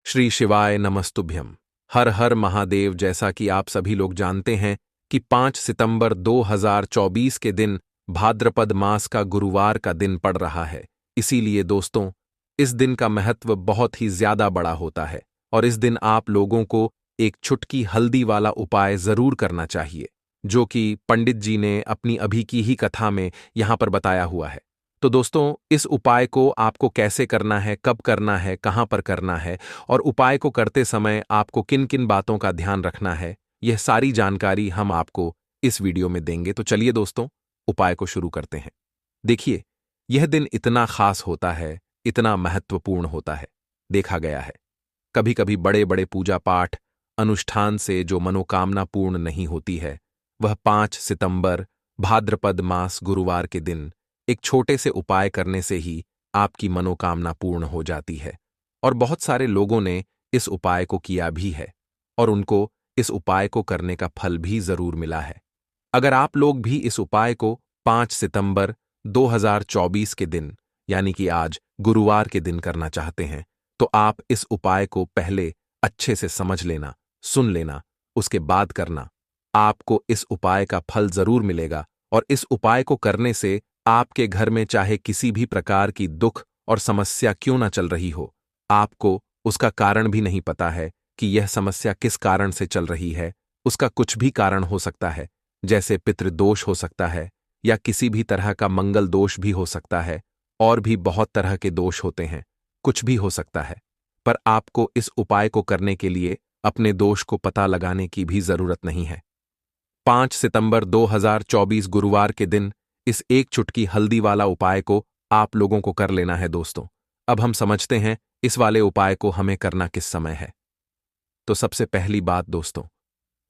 श्री शिवाय नमस्तुभ्यम। हर हर महादेव। जैसा कि आप सभी लोग जानते हैं कि 5 सितंबर 2024 के दिन भाद्रपद मास का गुरुवार का दिन पड़ रहा है। इसीलिए दोस्तों, इस दिन का महत्व बहुत ही ज्यादा बड़ा होता है और इस दिन आप लोगों को एक चुटकी हल्दी वाला उपाय जरूर करना चाहिए, जो कि पंडित जी ने अपनी अभी की ही कथा में यहां पर बताया हुआ है। तो दोस्तों, इस उपाय को आपको कैसे करना है, कब करना है, कहां पर करना है और उपाय को करते समय आपको किन किन बातों का ध्यान रखना है, यह सारी जानकारी हम आपको इस वीडियो में देंगे। तो चलिए दोस्तों, उपाय को शुरू करते हैं। देखिए, यह दिन इतना खास होता है, इतना महत्वपूर्ण होता है। देखा गया है कभी कभी बड़े बड़े पूजा पाठ अनुष्ठान से जो मनोकामना पूर्ण नहीं होती है, वह 5 सितंबर भाद्रपद मास गुरुवार के दिन एक छोटे से उपाय करने से ही आपकी मनोकामना पूर्ण हो जाती है। और बहुत सारे लोगों ने इस उपाय को किया भी है और उनको इस उपाय को करने का फल भी जरूर मिला है। अगर आप लोग भी इस उपाय को 5 सितंबर 2024 के दिन, यानी कि आज गुरुवार के दिन करना चाहते हैं, तो आप इस उपाय को पहले अच्छे से समझ लेना, सुन लेना, उसके बाद करना। आपको इस उपाय का फल जरूर मिलेगा और इस उपाय को करने से आपके घर में चाहे किसी भी प्रकार की दुख और समस्या क्यों ना चल रही हो, आपको उसका कारण भी नहीं पता है कि यह समस्या किस कारण से चल रही है। उसका कुछ भी कारण हो सकता है, जैसे पितृदोष हो सकता है या किसी भी तरह का मंगल दोष भी हो सकता है, और भी बहुत तरह के दोष होते हैं, कुछ भी हो सकता है। पर आपको इस उपाय को करने के लिए अपने दोष को पता लगाने की भी जरूरत नहीं है। 5 सितंबर 2024 गुरुवार के दिन इस एक चुटकी हल्दी वाला उपाय को आप लोगों को कर लेना है दोस्तों। अब हम समझते हैं इस वाले उपाय को हमें करना किस समय है। तो सबसे पहली बात दोस्तों,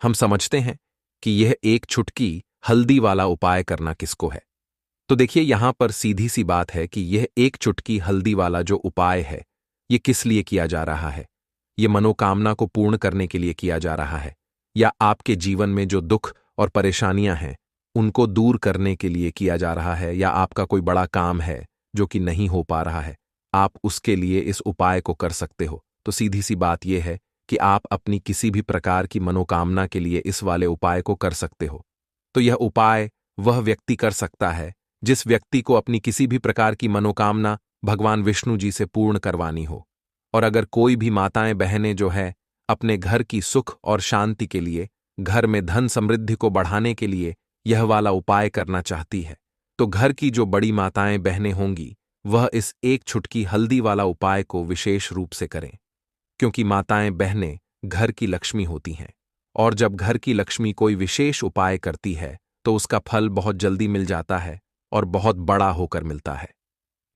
हम समझते हैं कि यह एक चुटकी हल्दी वाला उपाय करना किसको है। तो देखिए, यहां पर सीधी सी बात है कि यह एक चुटकी हल्दी वाला जो उपाय है, यह किस लिए किया जा रहा है। यह मनोकामना को पूर्ण करने के लिए किया जा रहा है, या आपके जीवन में जो दुख और परेशानियां हैं उनको दूर करने के लिए किया जा रहा है, या आपका कोई बड़ा काम है जो कि नहीं हो पा रहा है, आप उसके लिए इस उपाय को कर सकते हो। तो सीधी सी बात यह है कि आप अपनी किसी भी प्रकार की मनोकामना के लिए इस वाले उपाय को कर सकते हो। तो यह उपाय वह व्यक्ति कर सकता है जिस व्यक्ति को अपनी किसी भी प्रकार की मनोकामना भगवान विष्णु जी से पूर्ण करवानी हो। और अगर कोई भी माताएं बहनें जो है अपने घर की सुख और शांति के लिए, घर में धन समृद्धि को बढ़ाने के लिए यह वाला उपाय करना चाहती है, तो घर की जो बड़ी माताएं बहनें होंगी वह इस एक चुटकी हल्दी वाला उपाय को विशेष रूप से करें, क्योंकि माताएं बहनें घर की लक्ष्मी होती हैं और जब घर की लक्ष्मी कोई विशेष उपाय करती है तो उसका फल बहुत जल्दी मिल जाता है और बहुत बड़ा होकर मिलता है।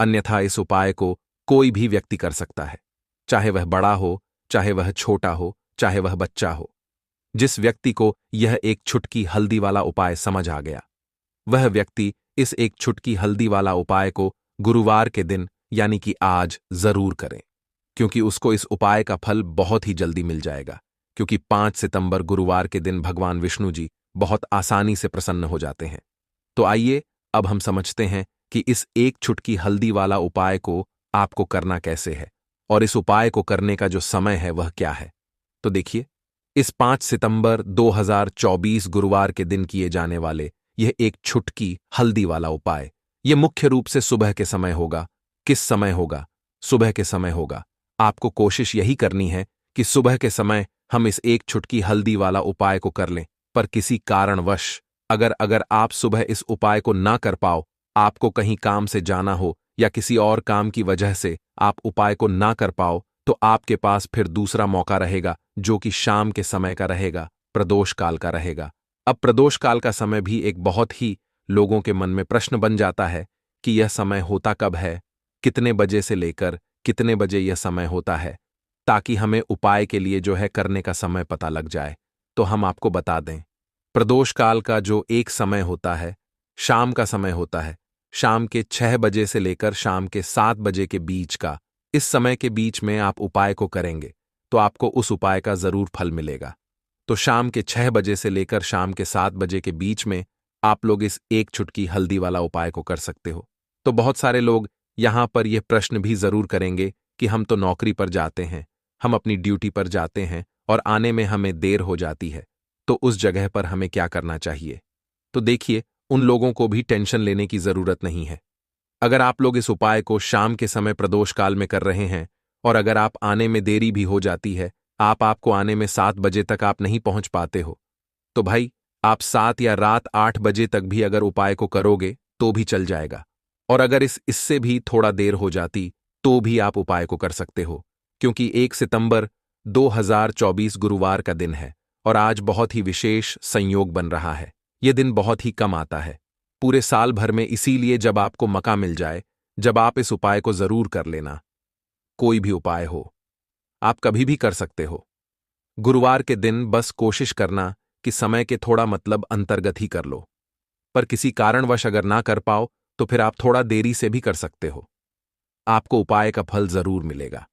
अन्यथा इस उपाय को कोई भी व्यक्ति कर सकता है, चाहे वह बड़ा हो, चाहे वह छोटा हो, चाहे वह बच्चा हो। जिस व्यक्ति को यह एक चुटकी हल्दी वाला उपाय समझ आ गया, वह व्यक्ति इस एक चुटकी हल्दी वाला उपाय को गुरुवार के दिन, यानी कि आज, जरूर करें, क्योंकि उसको इस उपाय का फल बहुत ही जल्दी मिल जाएगा। क्योंकि 5 सितंबर गुरुवार के दिन भगवान विष्णु जी बहुत आसानी से प्रसन्न हो जाते हैं। तो आइए अब हम समझते हैं कि इस एक चुटकी हल्दी वाला उपाय को आपको करना कैसे है और इस उपाय को करने का जो समय है वह क्या है। तो देखिए, इस 5 सितंबर 2024 गुरुवार के दिन किए जाने वाले यह एक चुटकी हल्दी वाला उपाय, यह मुख्य रूप से सुबह के समय होगा। किस समय होगा? सुबह के समय होगा। आपको कोशिश यही करनी है कि सुबह के समय हम इस एक चुटकी हल्दी वाला उपाय को कर लें। पर किसी कारणवश अगर आप सुबह इस उपाय को ना कर पाओ, आपको कहीं काम से जाना हो या किसी और काम की वजह से आप उपाय को ना कर पाओ, तो आपके पास फिर दूसरा मौका रहेगा, जो कि शाम के समय का रहेगा, प्रदोष काल का रहेगा। अब प्रदोष काल का समय भी एक बहुत ही लोगों के मन में प्रश्न बन जाता है कि यह समय होता कब है, कितने बजे से लेकर कितने बजे यह समय होता है, ताकि हमें उपाय के लिए जो है करने का समय पता लग जाए। तो हम आपको बता दें, प्रदोष काल का जो एक समय होता है, शाम का समय होता है, शाम के 6 बजे से लेकर शाम के 7 बजे के बीच का, इस समय के बीच में आप उपाय को करेंगे तो आपको उस उपाय का जरूर फल मिलेगा। तो शाम के 6 बजे से लेकर शाम के 7 बजे के बीच में आप लोग इस एक चुटकी हल्दी वाला उपाय को कर सकते हो। तो बहुत सारे लोग यहां पर यह प्रश्न भी जरूर करेंगे कि हम तो नौकरी पर जाते हैं, हम अपनी ड्यूटी पर जाते हैं और आने में हमें देर हो जाती है, तो उस जगह पर हमें क्या करना चाहिए? तो देखिए, उन लोगों को भी टेंशन लेने की जरूरत नहीं है। अगर आप लोग इस उपाय को शाम के समय प्रदोष काल में कर रहे हैं और अगर आप आने में देरी भी हो जाती है, आपको आने में 7 बजे तक आप नहीं पहुंच पाते हो, तो भाई आप 7 या रात 8 बजे तक भी अगर उपाय को करोगे तो भी चल जाएगा। और अगर इससे भी थोड़ा देर हो जाती तो भी आप उपाय को कर सकते हो, क्योंकि 1 सितंबर 2024 गुरुवार का दिन है और आज बहुत ही विशेष संयोग बन रहा है। यह दिन बहुत ही कम आता है पूरे साल भर में, इसीलिए जब आपको मौका मिल जाए, जब आप इस उपाय को जरूर कर लेना। कोई भी उपाय हो, आप कभी भी कर सकते हो। गुरुवार के दिन बस कोशिश करना कि समय के थोड़ा मतलब अंतर्गत ही कर लो, पर किसी कारणवश अगर ना कर पाओ तो फिर आप थोड़ा देरी से भी कर सकते हो। आपको उपाय का फल जरूर मिलेगा।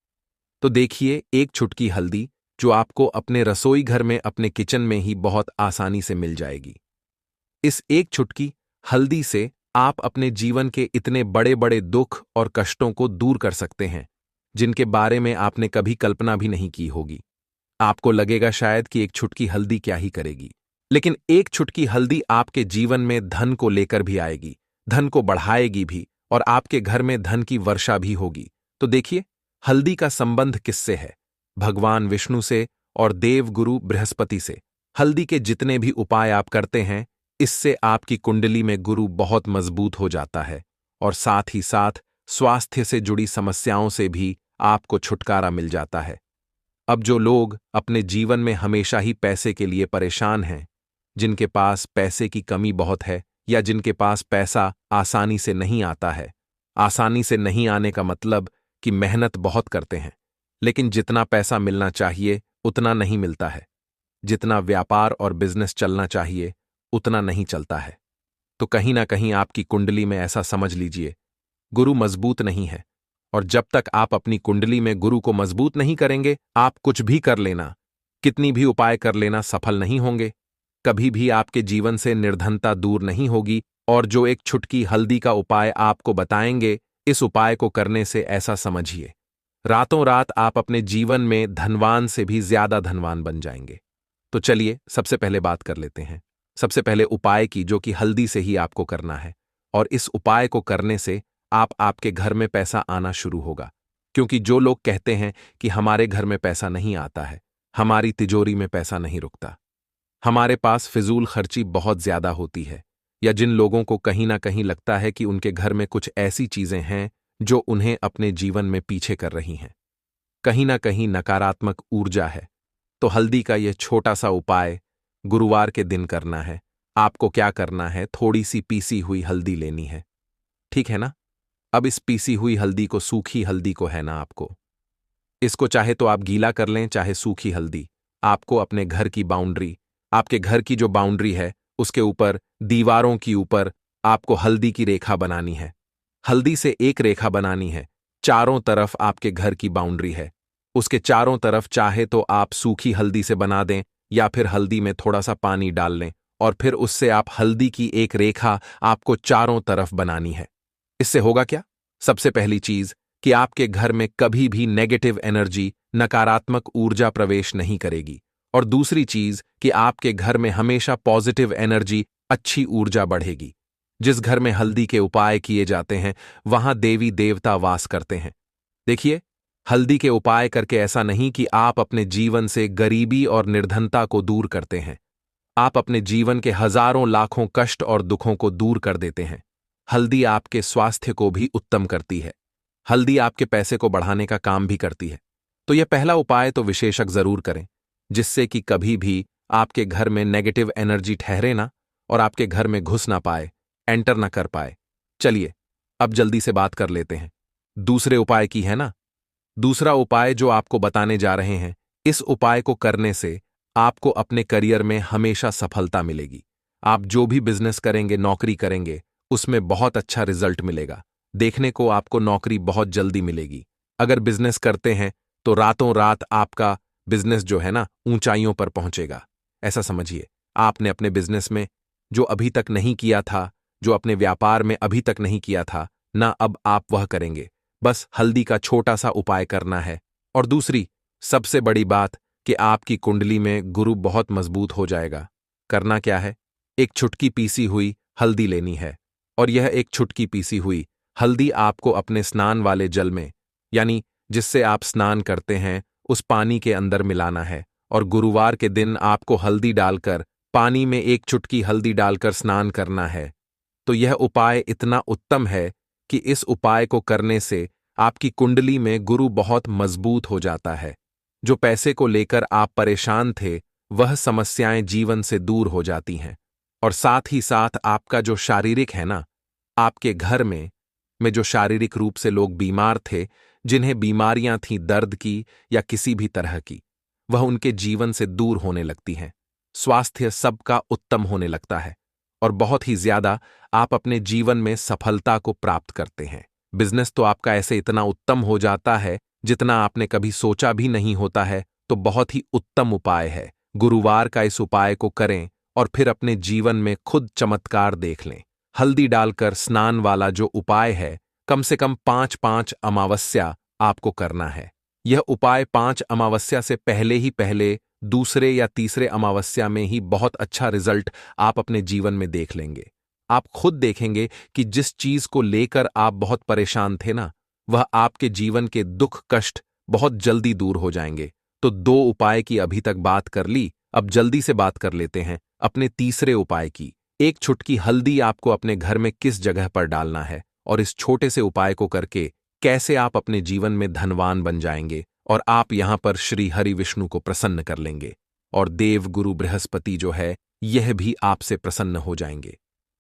तो देखिए, एक चुटकी हल्दी जो आपको अपने रसोई घर में, अपने किचन में ही बहुत आसानी से मिल जाएगी। इस एक चुटकी हल्दी से आप अपने जीवन के इतने बड़े बड़े दुख और कष्टों को दूर कर सकते हैं जिनके बारे में आपने कभी कल्पना भी नहीं की होगी। आपको लगेगा शायद कि एक चुटकी हल्दी क्या ही करेगी, लेकिन एक चुटकी हल्दी आपके जीवन में धन को लेकर भी आएगी, धन को बढ़ाएगी भी और आपके घर में धन की वर्षा भी होगी। तो देखिए, हल्दी का संबंध किससे है? भगवान विष्णु से और देव गुरु बृहस्पति से। हल्दी के जितने भी उपाय आप करते हैं, इससे आपकी कुंडली में गुरु बहुत मजबूत हो जाता है और साथ ही साथ स्वास्थ्य से जुड़ी समस्याओं से भी आपको छुटकारा मिल जाता है। अब जो लोग अपने जीवन में हमेशा ही पैसे के लिए परेशान हैं, जिनके पास पैसे की कमी बहुत है या जिनके पास पैसा आसानी से नहीं आता है, आसानी से नहीं आने का मतलब कि मेहनत बहुत करते हैं लेकिन जितना पैसा मिलना चाहिए उतना नहीं मिलता है, जितना व्यापार और बिजनेस चलना चाहिए उतना नहीं चलता है, तो कहीं ना कहीं आपकी कुंडली में ऐसा समझ लीजिए गुरु मजबूत नहीं है। और जब तक आप अपनी कुंडली में गुरु को मजबूत नहीं करेंगे, आप कुछ भी कर लेना, कितनी भी उपाय कर लेना, सफल नहीं होंगे। कभी भी आपके जीवन से निर्धनता दूर नहीं होगी। और जो एक चुटकी हल्दी का उपाय आपको बताएंगे, इस उपाय को करने से ऐसा समझिए, रातों रात आप अपने जीवन में धनवान से भी ज्यादा धनवान बन जाएंगे। तो चलिए सबसे पहले बात कर लेते हैं, सबसे पहले उपाय की, जो कि हल्दी से ही आपको करना है। और इस उपाय को करने से आपके घर में पैसा आना शुरू होगा, क्योंकि जो लोग कहते हैं कि हमारे घर में पैसा नहीं आता है, हमारी तिजोरी में पैसा नहीं रुकता, हमारे पास फिजूल खर्ची बहुत ज्यादा होती है, या जिन लोगों को कहीं ना कहीं लगता है कि उनके घर में कुछ ऐसी चीजें हैं जो उन्हें अपने जीवन में पीछे कर रही हैं, कहीं ना कहीं नकारात्मक ऊर्जा है, तो हल्दी का यह छोटा सा उपाय गुरुवार के दिन करना है। आपको क्या करना है, थोड़ी सी पीसी हुई हल्दी लेनी है, ठीक है ना? अब इस पीसी हुई हल्दी को, सूखी हल्दी को है ना, आपको इसको चाहे तो आप गीला कर लें, चाहे सूखी हल्दी, आपको अपने घर की बाउंड्री, आपके घर की जो बाउंड्री है उसके ऊपर, दीवारों की ऊपर आपको हल्दी की रेखा बनानी है। हल्दी से एक रेखा बनानी है, चारों तरफ आपके घर की बाउंड्री है, उसके चारों तरफ चाहे तो आप सूखी हल्दी से बना दें या फिर हल्दी में थोड़ा सा पानी डाल लें और फिर उससे आप हल्दी की एक रेखा आपको चारों तरफ बनानी है। इससे होगा क्या? सबसे पहली चीज कि आपके घर में कभी भी नेगेटिव एनर्जी, नकारात्मक ऊर्जा प्रवेश नहीं करेगी, और दूसरी चीज कि आपके घर में हमेशा पॉजिटिव एनर्जी, अच्छी ऊर्जा बढ़ेगी। जिस घर में हल्दी के उपाय किए जाते हैं वहां देवी देवता वास करते हैं। देखिए, हल्दी के उपाय करके ऐसा नहीं कि आप अपने जीवन से गरीबी और निर्धनता को दूर करते हैं, आप अपने जीवन के हजारों लाखों कष्ट और दुखों को दूर कर देते हैं। हल्दी आपके स्वास्थ्य को भी उत्तम करती है, हल्दी आपके पैसे को बढ़ाने का काम भी करती है। तो यह पहला उपाय तो विशेषज्ञ जरूर करें, जिससे कि कभी भी आपके घर में नेगेटिव एनर्जी ठहरे ना और आपके घर में घुस ना पाए, एंटर ना कर पाए। चलिए अब जल्दी से बात कर लेते हैं दूसरे उपाय की, है ना? दूसरा उपाय जो आपको बताने जा रहे हैं, इस उपाय को करने से आपको अपने करियर में हमेशा सफलता मिलेगी। आप जो भी बिजनेस करेंगे, नौकरी करेंगे, उसमें बहुत अच्छा रिजल्ट मिलेगा। देखने को आपको नौकरी बहुत जल्दी मिलेगी। अगर बिजनेस करते हैं तो रातों रात आपका बिजनेस जो है ना, ऊंचाइयों पर पहुंचेगा। ऐसा समझिए, आपने अपने बिजनेस में जो अभी तक नहीं किया था, जो अपने व्यापार में अभी तक नहीं किया था ना, अब आप वह करेंगे। बस हल्दी का छोटा सा उपाय करना है। और दूसरी, सबसे बड़ी बात कि आपकी कुंडली में गुरु बहुत मजबूत हो जाएगा। करना क्या है? एक चुटकी पीसी हुई हल्दी लेनी है, और यह एक चुटकी पीसी हुई हल्दी आपको अपने स्नान वाले जल में, यानी जिससे आप स्नान करते हैं, उस पानी के अंदर मिलाना है। और गुरुवार के दिन आपको हल्दी डालकर, पानी में एक चुटकी हल्दी डालकर स्नान करना है। तो यह उपाय इतना उत्तम है कि इस उपाय को करने से आपकी कुंडली में गुरु बहुत मजबूत हो जाता है। जो पैसे को लेकर आप परेशान थे, वह समस्याएं जीवन से दूर हो जाती हैं। और साथ ही साथ आपका जो शारीरिक है ना, आपके घर में जो शारीरिक रूप से लोग बीमार थे, जिन्हें बीमारियां थीं दर्द की या किसी भी तरह की, वह उनके जीवन से दूर होने लगती हैं। स्वास्थ्य सबका उत्तम होने लगता है, और बहुत ही ज्यादा आप अपने जीवन में सफलता को प्राप्त करते हैं। बिजनेस तो आपका ऐसे इतना उत्तम हो जाता है जितना आपने कभी सोचा भी नहीं होता है। तो बहुत ही उत्तम उपाय है। गुरुवार का इस उपाय को करें और फिर अपने जीवन में खुद चमत्कार देख लें। हल्दी डालकर स्नान वाला जो उपाय है, कम से कम 5-5 अमावस्या आपको करना है। यह उपाय 5 अमावस्या से पहले दूसरे या तीसरे अमावस्या में ही बहुत अच्छा रिजल्ट आप अपने जीवन में देख लेंगे। आप खुद देखेंगे कि जिस चीज को लेकर आप बहुत परेशान थे ना, वह आपके जीवन के दुख कष्ट बहुत जल्दी दूर हो जाएंगे। तो 2 उपाय की अभी तक बात कर ली, अब जल्दी से बात कर लेते हैं अपने तीसरे उपाय की। एक चुटकी हल्दी आपको अपने घर में किस जगह पर डालना है, और इस छोटे से उपाय को करके कैसे आप अपने जीवन में धनवान बन जाएंगे, और आप यहां पर श्री हरि विष्णु को प्रसन्न कर लेंगे, और देव गुरु बृहस्पति जो है, यह भी आपसे प्रसन्न हो जाएंगे।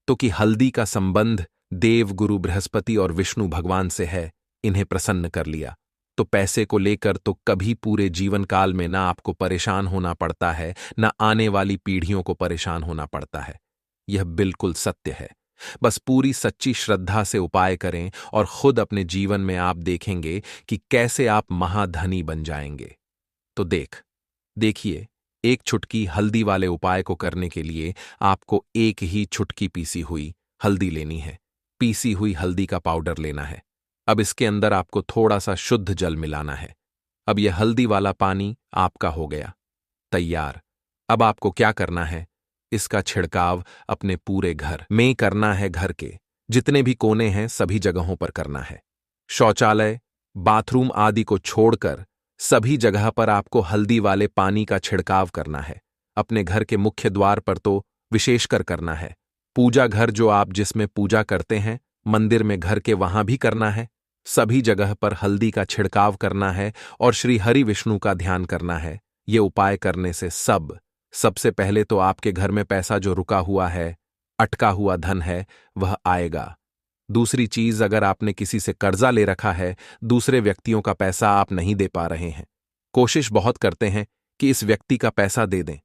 तो कि हल्दी का संबंध देव गुरु बृहस्पति और विष्णु भगवान से है, इन्हें प्रसन्न कर लिया तो पैसे को लेकर तो कभी पूरे जीवन काल में ना आपको परेशान होना पड़ता है, ना आने वाली पीढ़ियों को परेशान होना पड़ता है। यह बिल्कुल सत्य है। बस पूरी सच्ची श्रद्धा से उपाय करें और खुद अपने जीवन में आप देखेंगे कि कैसे आप महाधनी बन जाएंगे। तो देखिए, एक चुटकी हल्दी वाले उपाय को करने के लिए आपको एक ही चुटकी पीसी हुई हल्दी लेनी है। पीसी हुई हल्दी का पाउडर लेना है। अब इसके अंदर आपको थोड़ा सा शुद्ध जल मिलाना है। अब यह हल्दी वाला पानी आपका हो गया तैयार। अब आपको क्या करना है? इसका छिड़काव अपने पूरे घर में करना है। घर के जितने भी कोने हैं सभी जगहों पर करना है। शौचालय, बाथरूम आदि को छोड़कर सभी जगह पर आपको हल्दी वाले पानी का छिड़काव करना है। अपने घर के मुख्य द्वार पर तो विशेषकर करना है। पूजा घर जो आप जिसमें पूजा करते हैं, मंदिर में घर के वहां भी करना है। सभी जगह पर हल्दी का छिड़काव करना है और श्री हरि विष्णु का ध्यान करना है। ये उपाय करने से सबसे पहले तो आपके घर में पैसा जो रुका हुआ है, अटका हुआ धन है, वह आएगा। दूसरी चीज, अगर आपने किसी से कर्जा ले रखा है, दूसरे व्यक्तियों का पैसा आप नहीं दे पा रहे हैं, कोशिश बहुत करते हैं कि इस व्यक्ति का पैसा दे दें,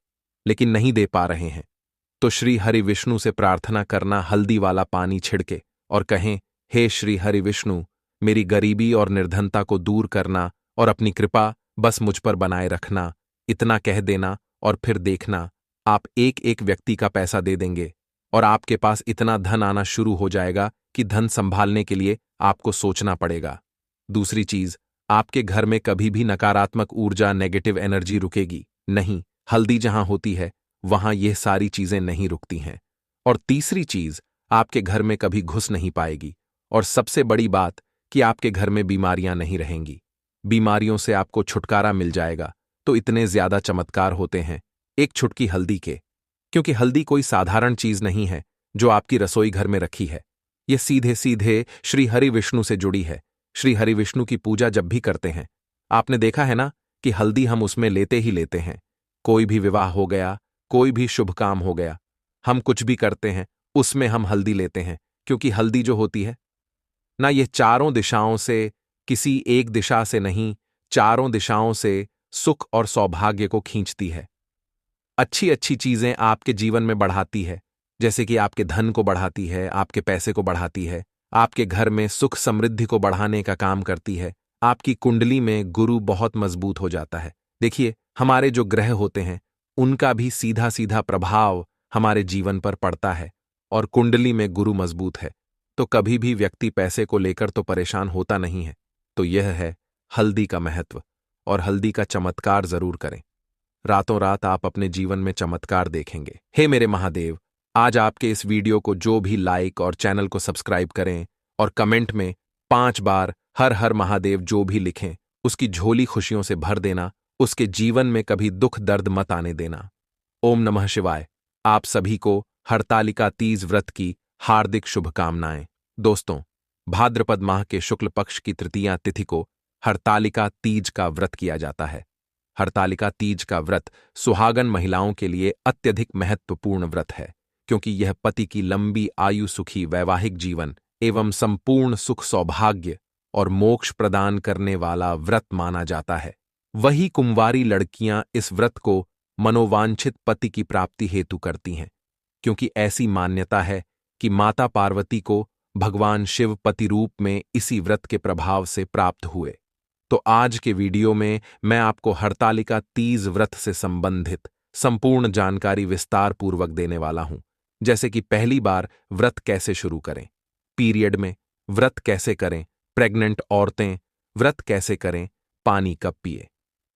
लेकिन नहीं दे पा रहे हैं, तो श्री हरि विष्णु से प्रार्थना करना हल्दी वाला पानी छिड़के और कहें, हे श्री हरि विष्णु, मेरी गरीबी और निर्धनता को दूर करना और अपनी कृपा बस मुझ पर बनाए रखना। इतना कह देना और फिर देखना, आप एक एक व्यक्ति का पैसा दे देंगे और आपके पास इतना धन आना शुरू हो जाएगा कि धन संभालने के लिए आपको सोचना पड़ेगा। दूसरी चीज, आपके घर में कभी भी नकारात्मक ऊर्जा, नेगेटिव एनर्जी रुकेगी नहीं। हल्दी जहां होती है वहां ये सारी चीजें नहीं रुकती हैं। और तीसरी चीज, आपके घर में कभी घुस नहीं पाएगी। और सबसे बड़ी बात कि आपके घर में बीमारियां नहीं रहेंगी। बीमारियों से आपको छुटकारा मिल जाएगा। तो इतने ज्यादा चमत्कार होते हैं एक चुटकी हल्दी के, क्योंकि हल्दी कोई साधारण चीज नहीं है जो आपकी रसोई घर में रखी है। यह सीधे सीधे श्री हरि विष्णु से जुड़ी है। श्री हरि विष्णु की पूजा जब भी करते हैं, आपने देखा है ना कि हल्दी हम उसमें लेते ही लेते हैं। कोई भी विवाह हो गया, कोई भी शुभ काम हो गया, हम कुछ भी करते हैं उसमें हम हल्दी लेते हैं, क्योंकि हल्दी जो होती है ना, ये चारों दिशाओं से, किसी एक दिशा से नहीं, चारों दिशाओं से सुख और सौभाग्य को खींचती है। अच्छी अच्छी चीजें आपके जीवन में बढ़ाती है, जैसे कि आपके धन को बढ़ाती है, आपके पैसे को बढ़ाती है, आपके घर में सुख समृद्धि को बढ़ाने का काम करती है। आपकी कुंडली में गुरु बहुत मजबूत हो जाता है। देखिए, हमारे जो ग्रह होते हैं उनका भी सीधा सीधा प्रभाव हमारे जीवन पर पड़ता है, और कुंडली में गुरु मजबूत है तो कभी भी व्यक्ति पैसे को लेकर तो परेशान होता नहीं है। तो यह है हल्दी का महत्व। और हल्दी का चमत्कार जरूर करें। रातों रात आप अपने जीवन में चमत्कार देखेंगे। हे मेरे महादेव, आज आपके इस वीडियो को जो भी लाइक और चैनल को सब्सक्राइब करें और कमेंट में 5 बार हर हर महादेव जो भी लिखें, उसकी झोली खुशियों से भर देना, उसके जीवन में कभी दुख दर्द मत आने देना। ओम नमः शिवाय। आप सभी को हरतालिका तीज व्रत की हार्दिक शुभकामनाएं। दोस्तों, भाद्रपद माह के शुक्ल पक्ष की तृतीया तिथि को हरतालिका तीज का व्रत किया जाता है। हरतालिका तीज का व्रत सुहागन महिलाओं के लिए अत्यधिक महत्वपूर्ण व्रत है, क्योंकि यह पति की लंबी आयु, सुखी वैवाहिक जीवन एवं संपूर्ण सुख सौभाग्य और मोक्ष प्रदान करने वाला व्रत माना जाता है। वही कुंवारी लड़कियां इस व्रत को मनोवांछित पति की प्राप्ति हेतु करती हैं, क्योंकि ऐसी मान्यता है कि माता पार्वती को भगवान शिव पति रूप में इसी व्रत के प्रभाव से प्राप्त हुए। तो आज के वीडियो में मैं आपको हरतालिका तीज व्रत से संबंधित संपूर्ण जानकारी विस्तार पूर्वक देने वाला हूं। जैसे कि पहली बार व्रत कैसे शुरू करें, पीरियड में व्रत कैसे करें, प्रेग्नेंट औरतें व्रत कैसे करें, पानी कब पिए,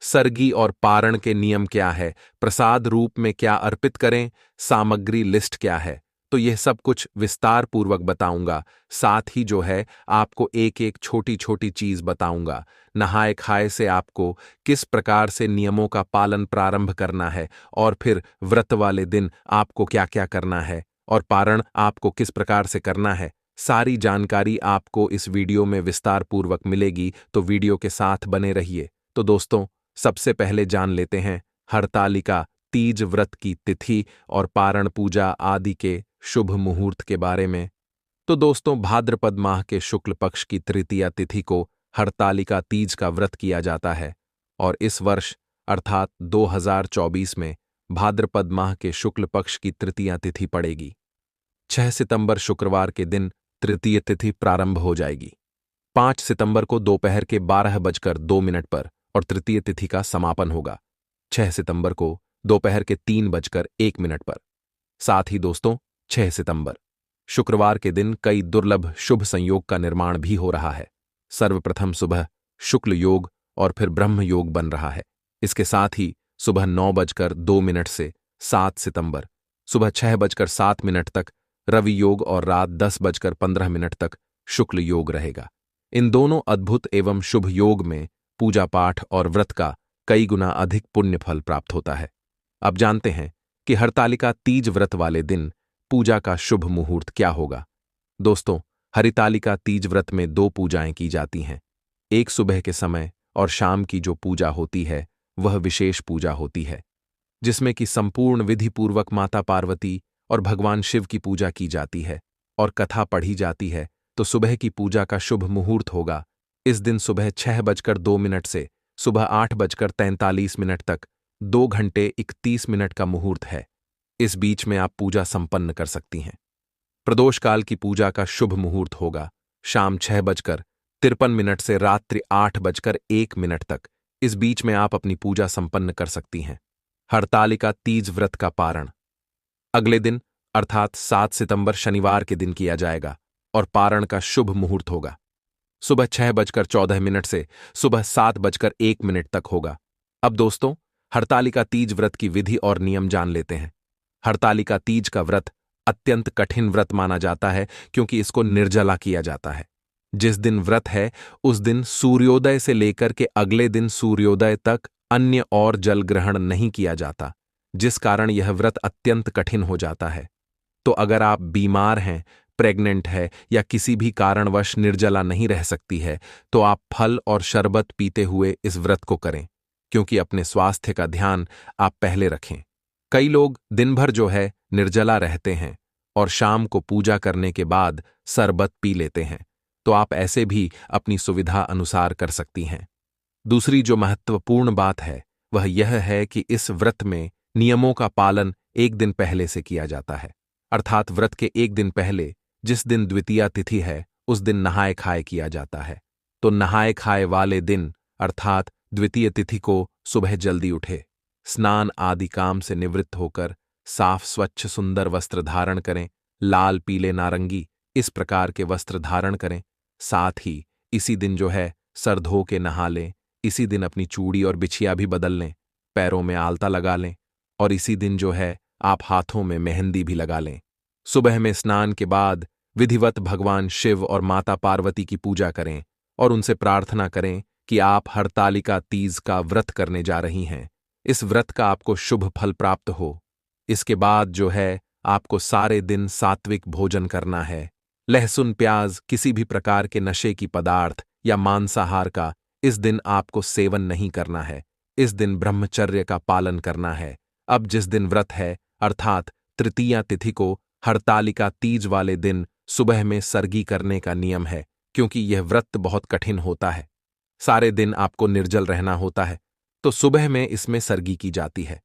सरगी और पारण के नियम क्या है, प्रसाद रूप में क्या अर्पित करें, सामग्री लिस्ट क्या है, तो यह सब कुछ विस्तार पूर्वक बताऊंगा। साथ ही जो है आपको एक एक छोटी छोटी चीज बताऊंगा। नहाए खाए से आपको किस प्रकार से नियमों का पालन प्रारंभ करना है, और फिर व्रत वाले दिन आपको क्या क्या करना है, और पारण आपको किस प्रकार से करना है, सारी जानकारी आपको इस वीडियो में विस्तार पूर्वक मिलेगी। तो वीडियो के साथ बने रहिए। तो दोस्तों, सबसे पहले जान लेते हैं हरतालिका तीज व्रत की तिथि और पारण पूजा आदि के शुभ मुहूर्त के बारे में। तो दोस्तों, भाद्रपद माह के शुक्ल पक्ष की तृतीया तिथि को हरतालिका तीज का व्रत किया जाता है, और इस वर्ष अर्थात 2024 में भाद्रपद माह के शुक्ल पक्ष की तृतीया तिथि पड़ेगी। 6 सितंबर शुक्रवार के दिन तृतीय तिथि प्रारंभ हो जाएगी। 5 सितंबर को दोपहर के 12:02 पर और तृतीय तिथि का समापन होगा 6 सितंबर को दोपहर के 3:01 पर। साथ ही दोस्तों, 6 सितंबर शुक्रवार के दिन कई दुर्लभ शुभ संयोग का निर्माण भी हो रहा है। सर्वप्रथम सुबह शुक्ल योग और फिर ब्रह्म योग बन रहा है। इसके साथ ही सुबह 9:02 से 7 सितंबर सुबह 6:07 तक रवि योग और रात 10:15 तक शुक्ल योग रहेगा। इन दोनों अद्भुत एवं शुभ योग में पूजा पाठ और व्रत का कई गुना अधिक पुण्य फल प्राप्त होता है। अब जानते हैं कि हरतालिका तीज व्रत वाले दिन पूजा का शुभ मुहूर्त क्या होगा। दोस्तों, हरितालिका तीज व्रत में 2 पूजाएं की जाती हैं। एक सुबह के समय और शाम की जो पूजा होती है वह विशेष पूजा होती है, जिसमें कि संपूर्ण विधि पूर्वक माता पार्वती और भगवान शिव की पूजा की जाती है और कथा पढ़ी जाती है। तो सुबह की पूजा का शुभ मुहूर्त होगा इस दिन सुबह 6:02 से सुबह 8:43 तक 2 घंटे 31 मिनट का मुहूर्त है। इस बीच में आप पूजा संपन्न कर सकती हैं। प्रदोष काल की पूजा का शुभ मुहूर्त होगा शाम 6:53 से रात्रि 8:01 तक। इस बीच में आप अपनी पूजा संपन्न कर सकती हैं। हरतालिका तीज व्रत का पारण अगले दिन अर्थात 7 सितंबर शनिवार के दिन किया जाएगा और पारण का शुभ मुहूर्त होगा सुबह 6:14 से सुबह 7:01 तक होगा। अब दोस्तों, हरतालिका तीज व्रत की विधि और नियम जान लेते हैं। हरतालिका तीज का व्रत अत्यंत कठिन व्रत माना जाता है, क्योंकि इसको निर्जला किया जाता है। जिस दिन व्रत है उस दिन सूर्योदय से लेकर के अगले दिन सूर्योदय तक अन्य और जल ग्रहण नहीं किया जाता, जिस कारण यह व्रत अत्यंत कठिन हो जाता है। तो अगर आप बीमार हैं, प्रेग्नेंट है या किसी भी कारणवश निर्जला नहीं रह सकती है, तो आप फल और शरबत पीते हुए इस व्रत को करें, क्योंकि अपने स्वास्थ्य का ध्यान आप पहले रखें। कई लोग दिन भर जो है निर्जला रहते हैं और शाम को पूजा करने के बाद शरबत पी लेते हैं, तो आप ऐसे भी अपनी सुविधा अनुसार कर सकती हैं। दूसरी जो महत्वपूर्ण बात है वह यह है कि इस व्रत में नियमों का पालन एक दिन पहले से किया जाता है, अर्थात व्रत के एक दिन पहले जिस दिन द्वितीया तिथि है उस दिन नहाए खाए किया जाता है। तो नहाए खाए वाले दिन अर्थात द्वितीय तिथि को सुबह जल्दी उठे, स्नान आदि काम से निवृत्त होकर साफ स्वच्छ सुंदर वस्त्र धारण करें, लाल पीले नारंगी इस प्रकार के वस्त्र धारण करें। साथ ही इसी दिन जो है सर धो के नहा लें, इसी दिन अपनी चूड़ी और बिछिया भी बदल लें, पैरों में आलता लगा लें और इसी दिन जो है आप हाथों में मेहंदी भी लगा लें। सुबह में स्नान के बाद विधिवत भगवान शिव और माता पार्वती की पूजा करें और उनसे प्रार्थना करें कि आप हरतालिका तीज का व्रत करने जा रही हैं। इस व्रत का आपको शुभ फल प्राप्त हो। इसके बाद जो है आपको सारे दिन सात्विक भोजन करना है। लहसुन, प्याज, किसी भी प्रकार के नशे की पदार्थ या मांसाहार का इस दिन आपको सेवन नहीं करना है। इस दिन ब्रह्मचर्य का पालन करना है। अब जिस दिन व्रत है अर्थात तृतीया तिथि को हरतालिका तीज वाले दिन सुबह में सरगी करने का नियम है, क्योंकि यह व्रत बहुत कठिन होता है। सारे दिन आपको निर्जल रहना होता है, तो सुबह में इसमें सरगी की जाती है।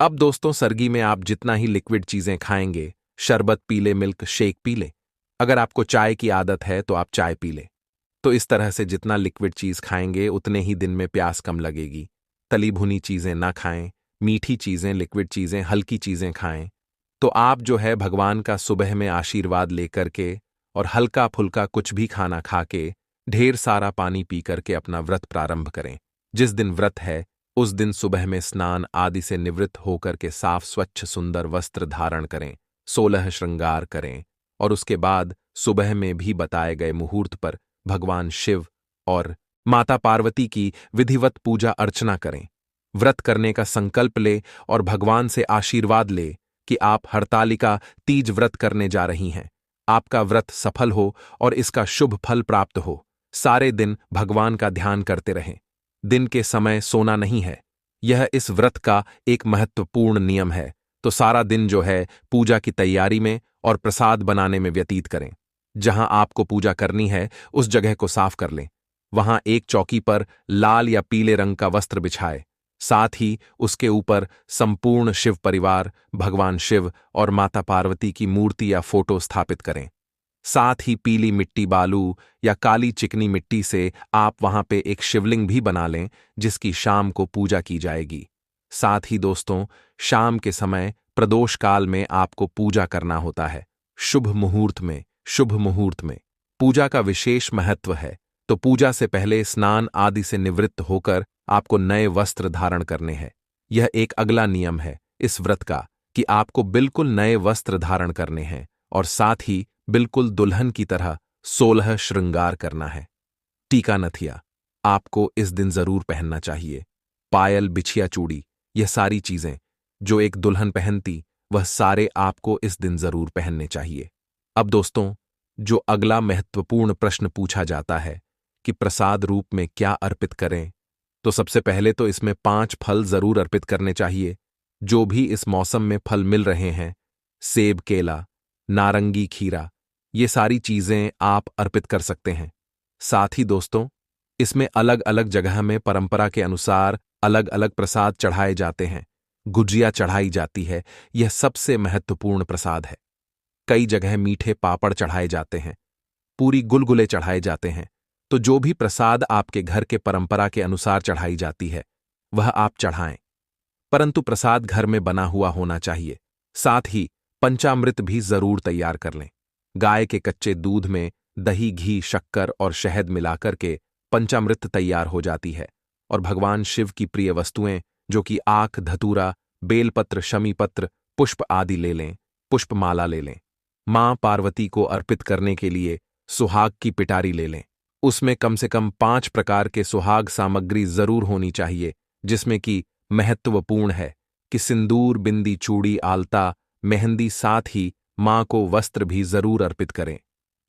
अब दोस्तों, सरगी में आप जितना ही लिक्विड चीजें खाएंगे, शरबत पी ले, मिल्क शेक पी ले। अगर आपको चाय की आदत है तो आप चाय पी ले। तो इस तरह से जितना लिक्विड चीज खाएंगे उतने ही दिन में प्यास कम लगेगी। तली भुनी चीजें ना खाएं, मीठी चीजें, लिक्विड चीजें, हल्की चीजें खाएं। तो आप जो है भगवान का सुबह में आशीर्वाद लेकर के और हल्का फुल्का कुछ भी खाना खा के ढेर सारा पानी पी करके अपना व्रत प्रारंभ करें। जिस दिन व्रत है उस दिन सुबह में स्नान आदि से निवृत्त होकर के साफ स्वच्छ सुंदर वस्त्र धारण करें, 16 श्रृंगार करें और उसके बाद सुबह में भी बताए गए मुहूर्त पर भगवान शिव और माता पार्वती की विधिवत पूजा अर्चना करें। व्रत करने का संकल्प ले और भगवान से आशीर्वाद ले कि आप हरतालिका तीज व्रत करने जा रही हैं। आपका व्रत सफल हो और इसका शुभ फल प्राप्त हो। सारे दिन भगवान का ध्यान करते रहें। दिन के समय सोना नहीं है, यह इस व्रत का एक महत्वपूर्ण नियम है। तो सारा दिन जो है पूजा की तैयारी में और प्रसाद बनाने में व्यतीत करें। जहां आपको पूजा करनी है उस जगह को साफ कर लें। वहां एक चौकी पर लाल या पीले रंग का वस्त्र बिछाए। साथ ही उसके ऊपर संपूर्ण शिव परिवार, भगवान शिव और माता पार्वती की मूर्ति या फोटो स्थापित करें। साथ ही पीली मिट्टी, बालू या काली चिकनी मिट्टी से आप वहां पे एक शिवलिंग भी बना लें जिसकी शाम को पूजा की जाएगी। साथ ही दोस्तों, शाम के समय प्रदोष काल में आपको पूजा करना होता है। शुभ मुहूर्त में पूजा का विशेष महत्व है। तो पूजा से पहले स्नान आदि से निवृत्त होकर आपको नए वस्त्र धारण करने हैं। यह एक अगला नियम है इस व्रत का कि आपको बिल्कुल नए वस्त्र धारण करने हैं और साथ ही बिल्कुल दुल्हन की तरह 16 श्रृंगार करना है। टीका, नथिया आपको इस दिन जरूर पहनना चाहिए। पायल, बिछिया, चूड़ी, यह सारी चीजें जो एक दुल्हन पहनती वह सारे आपको इस दिन जरूर पहनने चाहिए। अब दोस्तों, जो अगला महत्वपूर्ण प्रश्न पूछा जाता है कि प्रसाद रूप में क्या अर्पित करें, तो सबसे पहले तो इसमें 5 फल जरूर अर्पित करने चाहिए। जो भी इस मौसम में फल मिल रहे हैं, सेब, केला, नारंगी, खीरा, ये सारी चीजें आप अर्पित कर सकते हैं। साथ ही दोस्तों, इसमें अलग अलग जगह में परंपरा के अनुसार अलग अलग प्रसाद चढ़ाए जाते हैं। गुजिया चढ़ाई जाती है, यह सबसे महत्वपूर्ण प्रसाद है। कई जगह मीठे पापड़ चढ़ाए जाते हैं, पूरी, गुलगुले चढ़ाए जाते हैं। तो जो भी प्रसाद आपके घर के परंपरा के अनुसार चढ़ाई जाती है वह आप चढ़ाएं, परंतु प्रसाद घर में बना हुआ होना चाहिए। साथ ही पंचामृत भी जरूर तैयार कर लें। गाय के कच्चे दूध में दही, घी, शक्कर और शहद मिलाकर के पंचामृत तैयार हो जाती है और भगवान शिव की प्रिय वस्तुएं जो कि आख, धतूरा, बेलपत्र, शमीपत्र, पुष्प आदि ले लें। पुष्पमाला ले लें। मां पार्वती को अर्पित करने के लिए सुहाग की पिटारी ले लें। उसमें कम से कम 5 प्रकार के सुहाग सामग्री जरूर होनी चाहिए, जिसमें कि महत्वपूर्ण है कि सिंदूर, बिंदी, चूड़ी, आलता, मेहंदी। साथ ही मां को वस्त्र भी जरूर अर्पित करें।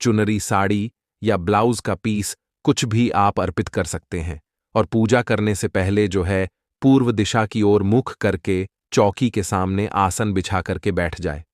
चुनरी, साड़ी या ब्लाउज का पीस कुछ भी आप अर्पित कर सकते हैं। और पूजा करने से पहले जो है पूर्व दिशा की ओर मुख करके चौकी के सामने आसन बिछा करके बैठ जाए।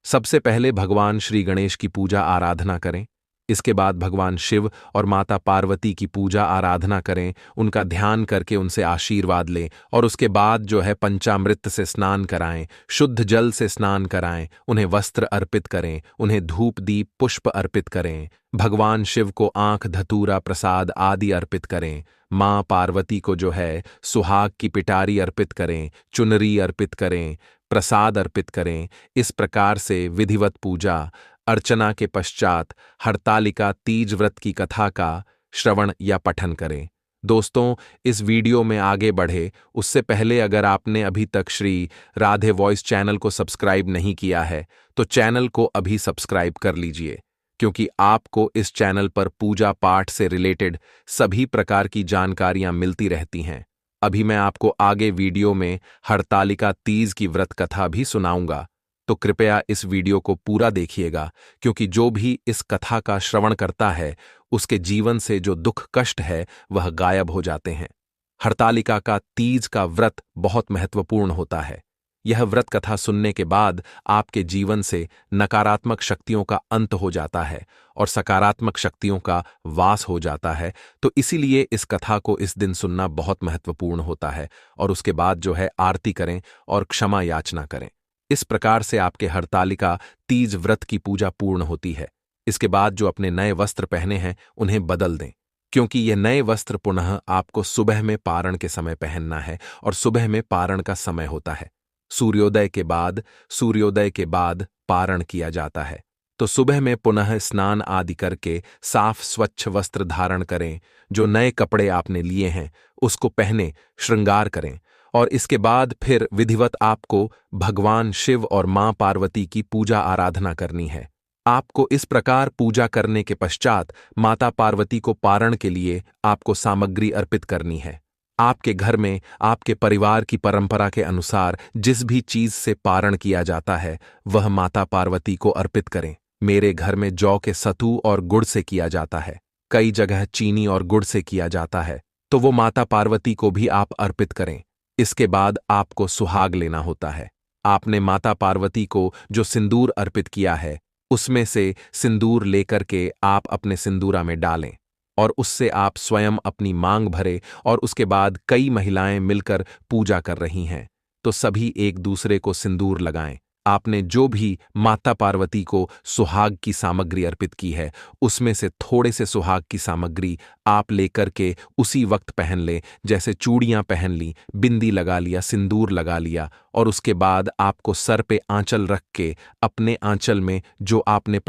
सबसे पहले भगवान श्री गणेश की पूजा आराधना करें। इसके बाद भगवान शिव और माता पार्वती की पूजा आराधना करें, उनका ध्यान करके उनसे आशीर्वाद लें और उसके बाद जो है पंचामृत से स्नान कराएं, शुद्ध जल से स्नान कराएं, उन्हें वस्त्र अर्पित करें, उन्हें धूप, दीप, पुष्प अर्पित करें। भगवान शिव को आंख, धतूरा, प्रसाद आदि अर्पित करें। मां पार्वती को जो है सुहाग की पिटारी अर्पित करें, चुनरी अर्पित करें, प्रसाद अर्पित करें। इस प्रकार से विधिवत पूजा अर्चना के पश्चात हरतालिका तीज व्रत की कथा का श्रवण या पठन करें। दोस्तों, इस वीडियो में आगे बढ़े उससे पहले अगर आपने अभी तक श्री राधे वॉइस चैनल को सब्सक्राइब नहीं किया है तो चैनल को अभी सब्सक्राइब कर लीजिए, क्योंकि आपको इस चैनल पर पूजा पाठ से रिलेटेड सभी प्रकार की जानकारियां मिलती रहती हैं। अभी मैं आपको आगे वीडियो में हरतालिका तीज की व्रत कथा भी सुनाऊंगा, तो कृपया इस वीडियो को पूरा देखिएगा, क्योंकि जो भी इस कथा का श्रवण करता है उसके जीवन से जो दुख कष्ट है वह गायब हो जाते हैं। हरतालिका का तीज का व्रत बहुत महत्वपूर्ण होता है। यह व्रत कथा सुनने के बाद आपके जीवन से नकारात्मक शक्तियों का अंत हो जाता है और सकारात्मक शक्तियों का वास हो जाता है। तो इसीलिए इस कथा को इस दिन सुनना बहुत महत्वपूर्ण होता है और उसके बाद जो है आरती करें और क्षमा याचना करें। इस प्रकार से आपके हरतालिका तीज व्रत की पूजा पूर्ण होती है। इसके बाद जो अपने नए वस्त्र पहने हैं उन्हें बदल दें, क्योंकि ये नए वस्त्र पुनः आपको सुबह में पारण के समय पहनना है और सुबह में पारण का समय होता है। सूर्योदय के बाद पारण किया जाता है। तो सुबह में पुनः स्नान आदि करके साफ स्वच्छ वस्त्र धारण करें, जो नए कपड़े आपने लिए हैं उसको पहने, श्रृंगार करें और इसके बाद फिर विधिवत आपको भगवान शिव और मां पार्वती की पूजा आराधना करनी है। आपको इस प्रकार पूजा करने के पश्चात माता पार्वती को पारण के लिए आपको सामग्री अर्पित करनी है। आपके घर में आपके परिवार की परंपरा के अनुसार जिस भी चीज से पारण किया जाता है वह माता पार्वती को अर्पित करें। मेरे घर में जौ के सतू और गुड़ से किया जाता है, कई जगह चीनी और गुड़ से किया जाता है, तो वो माता पार्वती को भी आप अर्पित करें। इसके बाद आपको सुहाग लेना होता है। आपने माता पार्वती को जो सिंदूर अर्पित किया है उसमें से सिंदूर लेकर के आप अपने सिंदूरा में डालें और उससे आप स्वयं अपनी मांग भरे और उसके बाद कई महिलाएं मिलकर पूजा कर रही हैं, तो सभी एक दूसरे को सिंदूर लगाएं। आपने जो भी माता पार्वती को सुहाग की सामग्री अर्पित की है उसमें से थोड़े से सुहाग की सामग्री आप लेकर के उसी वक्त पहन लें, जैसे चूड़ियां पहन ली, बिंदी लगा लिया, सिंदूर लगा लिया और उसके बाद आपको सर पे आंचल रख के अपने आंचल में जो आपने